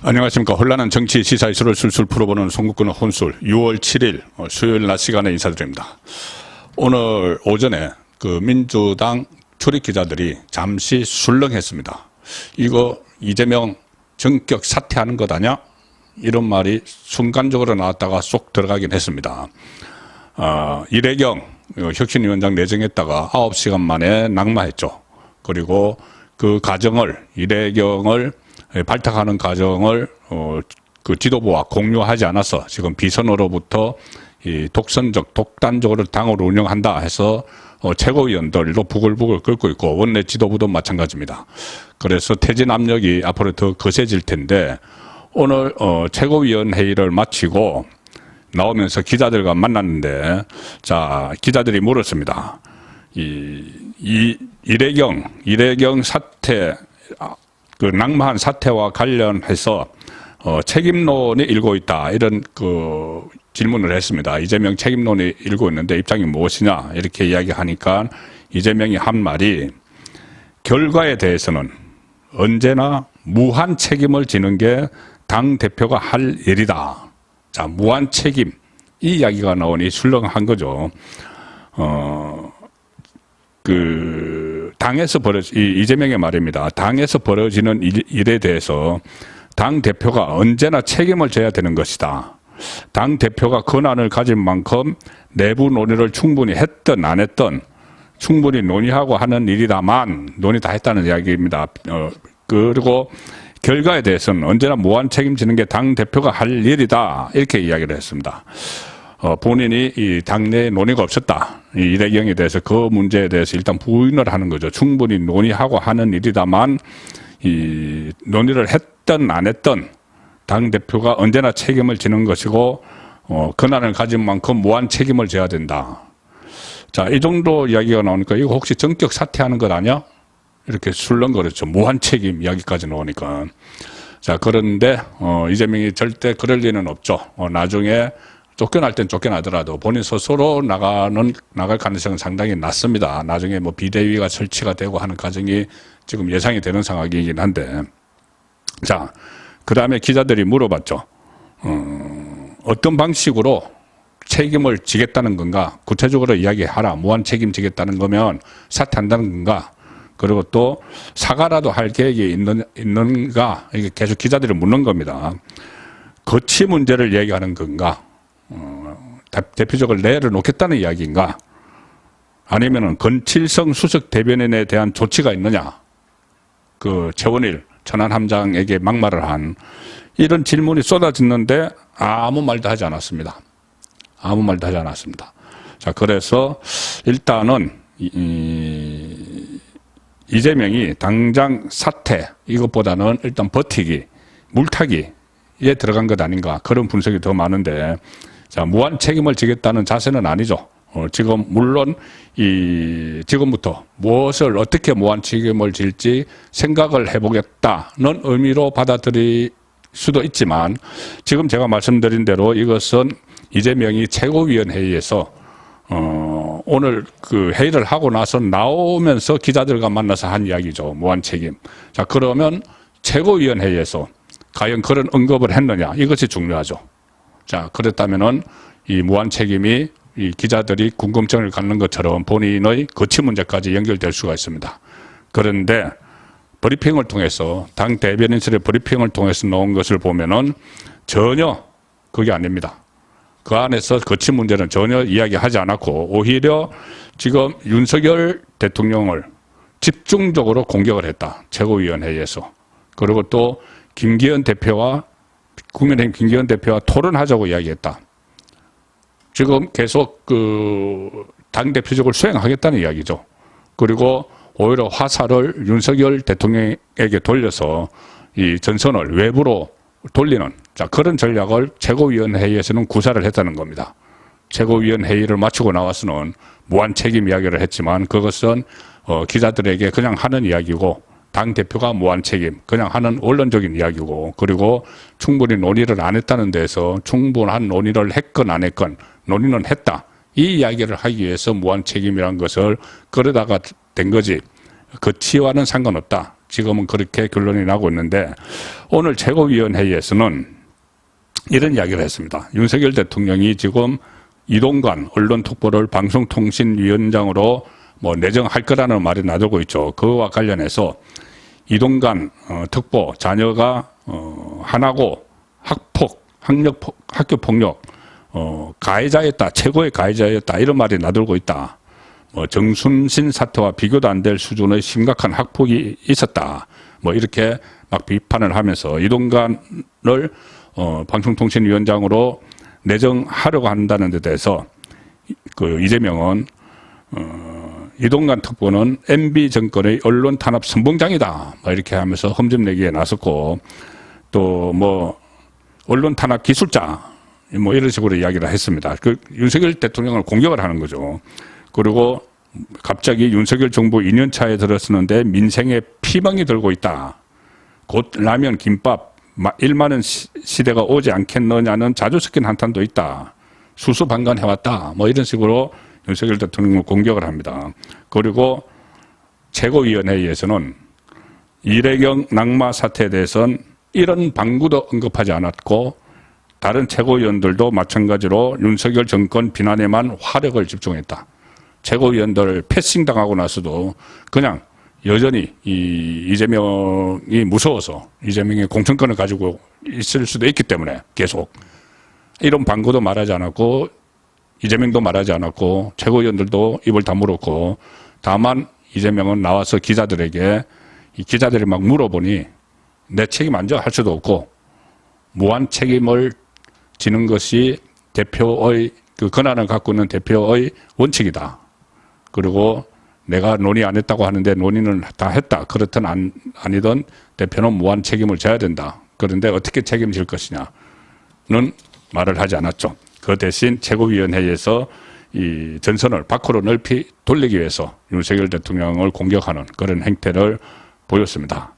안녕하십니까. 혼란한 정치 시사 이슈를 술술 풀어보는 송국근의 혼술 6월 7일 수요일 낮 시간에 인사드립니다. 오늘 오전에 그 민주당 출입 기자들이 잠시 술렁했습니다. 이거 이재명 전격 사퇴하는 것 아냐? 이런 말이 순간적으로 나왔다가 쏙 들어가긴 했습니다. 이래경 혁신위원장 내정했다가 9시간 만에 낙마했죠. 그리고 그 과정을 이래경을 발탁하는 과정을 그 지도부와 공유하지 않아서 지금 비선으로부터 이 독단적으로 당을 운영한다 해서 최고위원들도 부글부글 끓고 있고 원내 지도부도 마찬가지입니다. 그래서 퇴진 압력이 앞으로 더 거세질 텐데 오늘 최고위원 회의를 마치고 나오면서 기자들과 만났는데 자 기자들이 물었습니다. 이래경 사태 그 낙마한 사태와 관련해서 책임론이 일고 있다 이런 그 질문을 했습니다. 이재명 책임론이 일고 있는데 입장이 무엇이냐 이렇게 이야기하니까 이재명이 한 말이 결과에 대해서는 언제나 무한 책임을 지는 게 당 대표가 할 일이다. 자 무한 책임 이 이야기가 나오니 술렁한 거죠. 당에서 이재명의 말입니다. 당에서 벌어지는 일에 대해서 당 대표가 언제나 책임을 져야 되는 것이다. 당 대표가 권한을 가진 만큼 내부 논의를 충분히 했든 안 했든 충분히 논의하고 하는 일이다만 논의 다 했다는 이야기입니다. 그리고 결과에 대해서는 언제나 무한 책임지는 게 당 대표가 할 일이다. 이렇게 이야기를 했습니다. 본인이 이 당내에 논의가 없었다. 이 이래경에 대해서 그 문제에 대해서 일단 부인을 하는 거죠. 충분히 논의하고 하는 일이다만 이 논의를 했든 안 했든 당 대표가 언제나 책임을 지는 것이고 권한을 가진 만큼 무한 책임을 져야 된다. 자, 이 정도 이야기가 나오니까 이거 혹시 전격 사퇴하는 것 아니야? 이렇게 술렁거렸죠. 무한 책임 이야기까지 나오니까. 자, 그런데 이재명이 절대 그럴 리는 없죠. 나중에 쫓겨날 땐 쫓겨나더라도 본인 스스로 나갈 가능성은 상당히 낮습니다. 나중에 뭐 비대위가 설치가 되고 하는 과정이 지금 예상이 되는 상황이긴 한데. 자, 그 다음에 기자들이 물어봤죠. 어떤 방식으로 책임을 지겠다는 건가? 구체적으로 이야기하라. 무한 책임지겠다는 거면 사퇴한다는 건가? 그리고 또 사과라도 할 계획이 있는가? 이게 계속 기자들이 묻는 겁니다. 거치 문제를 얘기하는 건가? 대표적으로 내를 놓겠다는 이야기인가? 아니면은 건칠성 수석 대변인에 대한 조치가 있느냐? 그 최원일 천안함장에게 막말을 한 이런 질문이 쏟아졌는데 아무 말도 하지 않았습니다. 아무 말도 하지 않았습니다. 자, 그래서 일단은 이재명이 당장 사퇴 이것보다는 일단 버티기, 물타기에 들어간 것 아닌가 그런 분석이 더 많은데 자, 무한 책임을 지겠다는 자세는 아니죠. 지금 물론 지금부터 무엇을 어떻게 무한 책임을 질지 생각을 해보겠다는 의미로 받아들일 수도 있지만 지금 제가 말씀드린 대로 이것은 이재명이 최고위원회의에서 오늘 그 회의를 하고 나서 나오면서 기자들과 만나서 한 이야기죠. 무한 책임. 자, 그러면 최고위원회의에서 과연 그런 언급을 했느냐 이것이 중요하죠. 자, 그렇다면은 이 무한 책임이 이 기자들이 궁금증을 갖는 것처럼 본인의 거치 문제까지 연결될 수가 있습니다. 그런데 브리핑을 통해서 당 대변인실의 브리핑을 통해서 나온 것을 보면은 전혀 그게 아닙니다. 그 안에서 거치 문제는 전혀 이야기하지 않았고 오히려 지금 윤석열 대통령을 집중적으로 공격을 했다. 최고위원회의에서. 그리고 또 김기현 대표와 국민의힘 김기현 대표와 토론하자고 이야기했다. 지금 계속 그 당대표적으로 수행하겠다는 이야기죠. 그리고 오히려 화살을 윤석열 대통령에게 돌려서 이 전선을 외부로 돌리는 자 그런 전략을 최고위원회의에서는 구사를 했다는 겁니다. 최고위원회의를 마치고 나와서는 무한 책임 이야기를 했지만 그것은 기자들에게 그냥 하는 이야기고 당대표가 무한 책임 그냥 하는 원론적인 이야기고 그리고 충분히 논의를 안 했다는 데서 충분한 논의를 했건 안 했건 논의는 했다. 이 이야기를 하기 위해서 무한 책임이라는 것을 끌어다가 된 거지. 거치와는 상관없다. 지금은 그렇게 결론이 나고 있는데 오늘 최고위원회의에서는 이런 이야기를 했습니다. 윤석열 대통령이 지금 이동관 언론특보를 방송통신위원장으로 내정할 거라는 말이 나돌고 있죠. 그와 관련해서 이동관 특보 자녀가 하나고 학교폭력 가해자였다. 최고의 가해자였다. 이런 말이 나돌고 있다. 정순신 사태와 비교도 안 될 수준의 심각한 학폭이 있었다. 이렇게 막 비판을 하면서 이동관을 방송통신위원장으로 내정하려고 한다는 데 대해서 이재명은 이동관 특보는 MB 정권의 언론 탄압 선봉장이다. 이렇게 하면서 험점내기에 나섰고 또 언론 탄압 기술자 이런 식으로 이야기를 했습니다. 윤석열 대통령을 공격을 하는 거죠. 그리고 갑자기 윤석열 정부 2년 차에 들었었는데 민생에 피멍이 들고 있다. 곧 라면, 김밥 1만 원 시대가 오지 않겠느냐는 자주 섞인 한탄도 있다. 수수방관해왔다. 이런 식으로 윤석열 대통령을 공격을 합니다. 그리고 최고위원회의에서는 이래경 낙마 사태에 대해서는 이런 방구도 언급하지 않았고 다른 최고위원들도 마찬가지로 윤석열 정권 비난에만 화력을 집중했다. 최고위원들 패싱당하고 나서도 그냥 여전히 이재명이 무서워서 이재명의 공천권을 가지고 있을 수도 있기 때문에 계속 이런 방구도 말하지 않았고 이재명도 말하지 않았고 최고위원들도 입을 다물었고 다만 이재명은 나와서 기자들에게 기자들이 막 물어보니 내 책임 안 져 할 수도 없고 무한 책임을 지는 것이 대표의 권한을 갖고 있는 대표의 원칙이다. 그리고 내가 논의 안 했다고 하는데 논의는 다 했다. 그렇든 아니든 대표는 무한 책임을 져야 된다. 그런데 어떻게 책임질 것이냐는 말을 하지 않았죠. 그 대신 최고위원회의에서 이 전선을 밖으로 넓히 돌리기 위해서 윤석열 대통령을 공격하는 그런 행태를 보였습니다.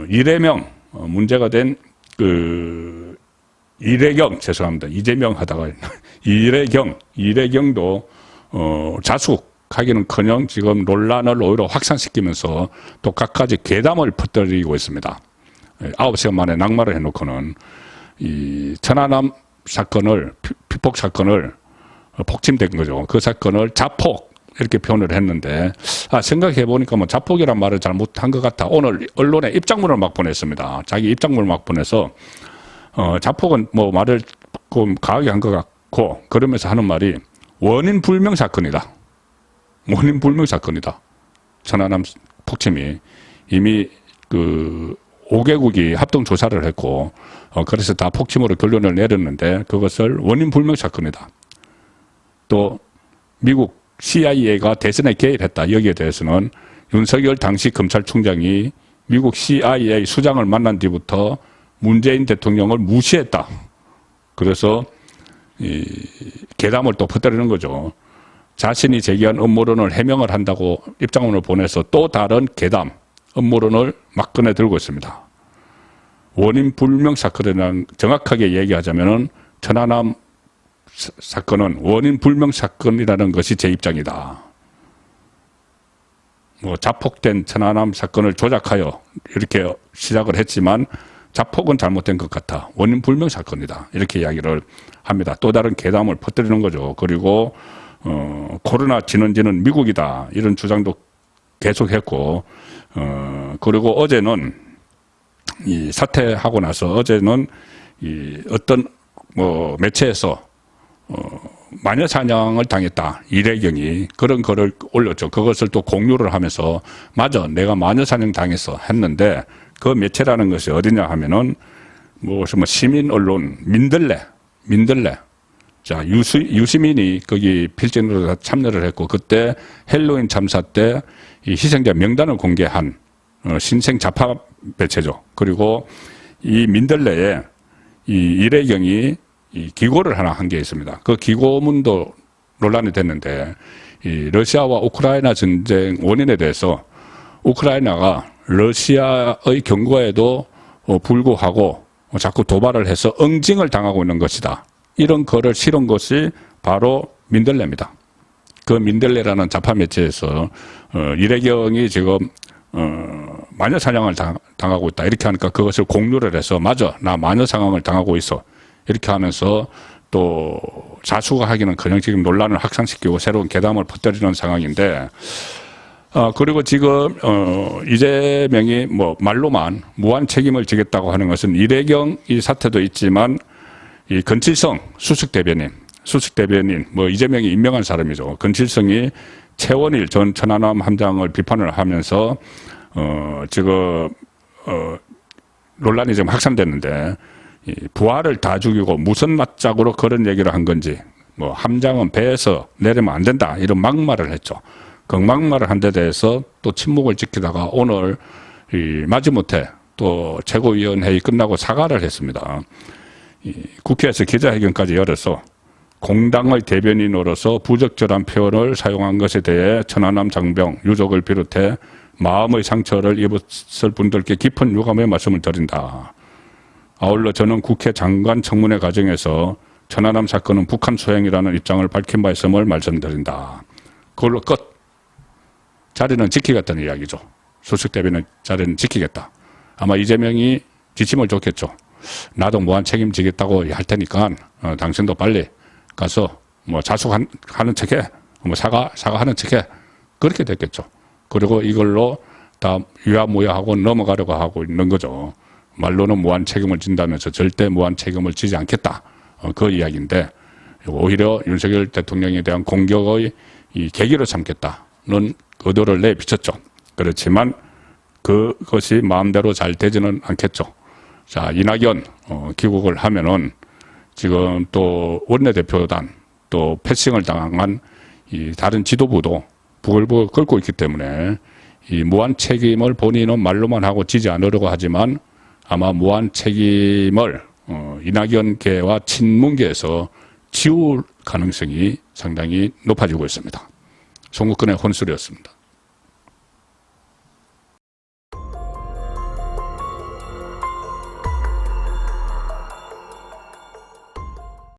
이재명 문제가 된 이래경 죄송합니다. 이재명 하다가 이래경도 자숙하기는커녕 지금 논란을 오히려 확산시키면서 또 갖가지 괴담을 퍼뜨리고 있습니다. 9시간 만에 낙마를 해놓고는 이 천안함 사건을 피폭 사건을 폭침된 거죠. 그 사건을 자폭 이렇게 표현을 했는데 생각해 보니까 자폭이란 말을 잘못한 것 같아. 오늘 언론에 입장문을 막 보냈습니다. 자기 입장문을 막 보내서 자폭은 말을 좀 강하게 한 것 같고 그러면서 하는 말이 원인 불명 사건이다. 원인 불명 사건이다. 천안함 폭침이 이미 5개국이 합동 조사를 했고 그래서 다 폭침으로 결론을 내렸는데 그것을 원인 불명 사건이다. 또 미국 CIA가 대선에 개입했다. 여기에 대해서는 윤석열 당시 검찰총장이 미국 CIA 수장을 만난 뒤부터 문재인 대통령을 무시했다. 그래서 괴담을 또 퍼뜨리는 거죠. 자신이 제기한 음모론을 해명을 한다고 입장문을 보내서 또 다른 괴담, 음모론을 막 꺼내 들고 있습니다. 원인 불명 사건이라는 정확하게 얘기하자면은 천안함 사건은 원인 불명 사건이라는 것이 제 입장이다. 자폭된 천안함 사건을 조작하여 이렇게 시작을 했지만 자폭은 잘못된 것 같아. 원인 불명 사건이다. 이렇게 이야기를 합니다. 또 다른 괴담을 퍼뜨리는 거죠. 그리고 코로나 진원지는 미국이다. 이런 주장도 계속했고 그리고 어제는 이 사퇴하고 나서 어제는 어떤 매체에서 마녀 사냥을 당했다. 이래경이 그런 거를 올렸죠. 그것을 또 공유를 하면서 맞아 내가 마녀 사냥 당했어 했는데 그 매체라는 것이 어디냐 하면은 시민 언론 민들레 자 유시민이 거기 필진으로 참여를 했고 그때 헬로윈 참사 때 이 희생자 명단을 공개한 신생 좌파 매체죠. 그리고 이 민들레에 이 이래경이 이 기고를 하나 한 게 있습니다. 그 기고문도 논란이 됐는데 이 러시아와 우크라이나 전쟁 원인에 대해서 우크라이나가 러시아의 경고에도 불구하고 자꾸 도발을 해서 응징을 당하고 있는 것이다. 이런 글을 실은 것이 바로 민들레입니다. 그 민들레라는 좌파 매체에서 이래경이 지금 마녀 사냥을 당하고 있다 이렇게 하니까 그것을 공유를 해서 맞아 나 마녀 상황을 당하고 있어 이렇게 하면서 또 자수가 하기는커녕 지금 논란을 확산시키고 새로운 괴담을 퍼뜨리는 상황인데 그리고 지금 이재명이 뭐 말로만 무한 책임을 지겠다고 하는 것은 이래경 이 사태도 있지만 이 건칠성 수석 대변인 뭐 이재명이 임명한 사람이죠. 건칠성이 최원일 전 천안함 함장을 비판을 하면서 지금 논란이 지금 확산됐는데 이 부하를 다 죽이고 무슨 맞짝으로 그런 얘기를 한 건지 뭐 함장은 배에서 내리면 안 된다 이런 막말을 했죠. 그 막말을 한 데 대해서 또 침묵을 지키다가 오늘 이 마지못해 또 최고위원회의 끝나고 사과를 했습니다. 이 국회에서 기자회견까지 열어서 공당의 대변인으로서 부적절한 표현을 사용한 것에 대해 천안함 장병 유족을 비롯해 마음의 상처를 입었을 분들께 깊은 유감의 말씀을 드린다. 아울러 저는 국회 장관 청문회 과정에서 천안함 사건은 북한 소행이라는 입장을 밝힌 바 있음을 말씀드린다. 그걸로 끝. 자리는 지키겠다는 이야기죠. 수석 대변인 자리는 지키겠다. 아마 이재명이 지침을 줬겠죠. 나도 무한 책임지겠다고 할 테니까 당신도 빨리 가서 뭐 자숙하는 척해, 뭐 사과하는 척해 그렇게 됐겠죠. 그리고 이걸로 다 유야무야하고 넘어가려고 하고 있는 거죠. 말로는 무한 책임을 진다면서 절대 무한 책임을 지지 않겠다. 그 이야기인데 오히려 윤석열 대통령에 대한 공격의 이 계기로 삼겠다는 의도를 내비쳤죠. 그렇지만 그것이 마음대로 잘 되지는 않겠죠. 자, 이낙연 귀국을 하면은 지금 또 원내대표단 또 패싱을 당한 이 다른 지도부도 부글부글 끓고 있기 때문에 이 무한 책임을 본인은 말로만 하고 지지 않으려고 하지만 아마 무한 책임을 이낙연계와 친문계에서 지울 가능성이 상당히 높아지고 있습니다. 송국근의 혼술이었습니다.